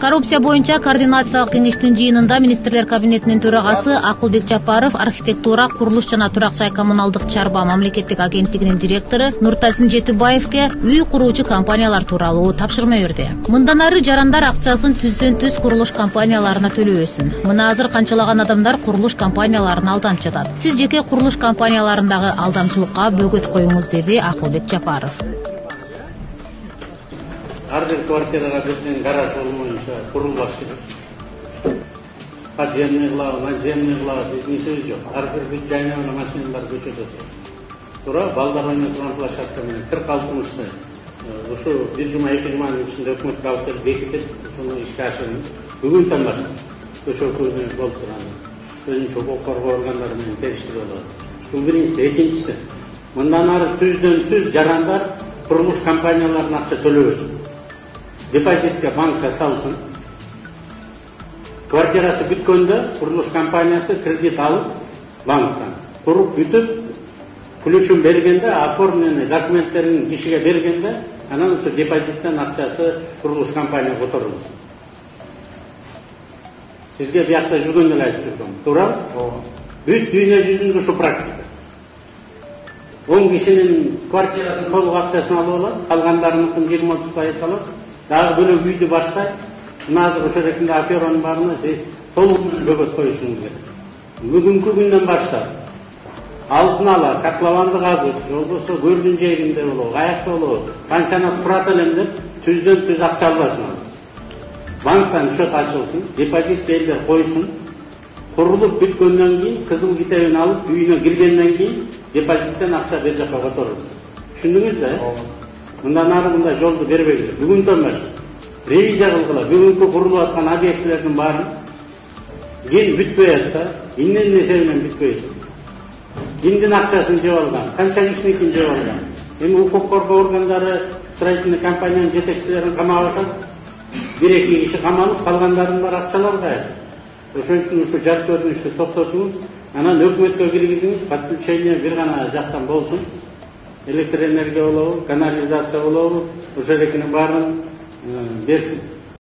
Коррупция боюнча координациялык кеңештин жыйынында министрлер кабинетинин төрагасы Акылбек Жапаров, архитектура, курулуш жана турак жай коммуналдык чарба мамлекеттик агенттигинин директору Нуртасин Жетибаевке үй куруучу компаниялар тууралуу тапшырма берди. Мындан ары жарандар акчасын түздөн-түз курулуш компанияларына төлөбөсүн. Мына азыр канчалаган адамдар курулуш компанияларын алдамчы атат. Сиз жеке курулуш компанияларындагы алдамчылыкка бөгөт коюңуз, деди Акылбек Жапаров. Ар бир квартирага биздин гараж боюнча курулбаш керек. Подземный кылабы, надземный кылабы биздин сөз жок. Ар бир бүт жайнаган машиналар көчөдө турат. Туура балдар ойнойт турган площадка менен 40-60 ушу бир жума 2 жуманын ичинде өкмөткө алып келип бекитип, ушуну ишке ашырып, бүгүнтөн баштап көчө көзүнө болуп турган өзүнчө укук коргоо органдары менен териштирип алат. Бул биринчиси. Экинчиси, мындан ары түздөн-түз жарандар курулуш компанияларына акча төлөбөсүн. Депозитке банкка салсын. Квартирасы бүткөндө курулуш компаниясы кредит алып банктан куруп бүтүп, ключун бергенде, оформленный документтерин кишиге бергенде, анан ушу депозиттен акчасы курулуш компанияга которулат. Сизге биякта жүргөндө эле айтып жүргөм. Туурабы? Бүт дүйнө жүзүндө ушу практика. 10 кишинин квартирасын толук акчасын алып алат, калгандарыныкын 20-30% алат. Дагы бөлөк үйдү баштайт. Мына азыр ошол ретинде операнын баарына сиз толук бөгөт коюшуңуз керек. Бүгүнкү күндөн баштап алдын ала котлованды казып, болбосо көлдүн жээгинде болобу, каякта болобу, канчаны турат элем деп түздөн-түз акча албасын. Банктан счет ачылсын, депозит элдер койсун. Курулуп бүткөндөн кийин кызыл китебин алып, үйүнө киргенден кийин депозиттен акча бер жакка которулат. Түшүндүңүз да? Мындан ары мындай жолду бербегиле. Бүгүндөн баштап ревизия кылгыла. Бүгүнкү курулуп аткан объектилердин баарын ким бүтпөй атса, эмненин эсебинен бүтпөйт. Кимдин акчасын жеп алган, канча кишиникин жеп алган. Эми укук коргоо органдары строительный компаниянын жетекчилерин камап атат. 1-2 киши камалып, калгандарынын баары акчалар кайда. Ошон үчүн ушу жар көрүнүштү токтотуңуз, анан өкмөткө киргизиңиз, подключение бир гана жактан болсун. Электр энергия болобу, канализация болобу, ошол экинин баарын берсин.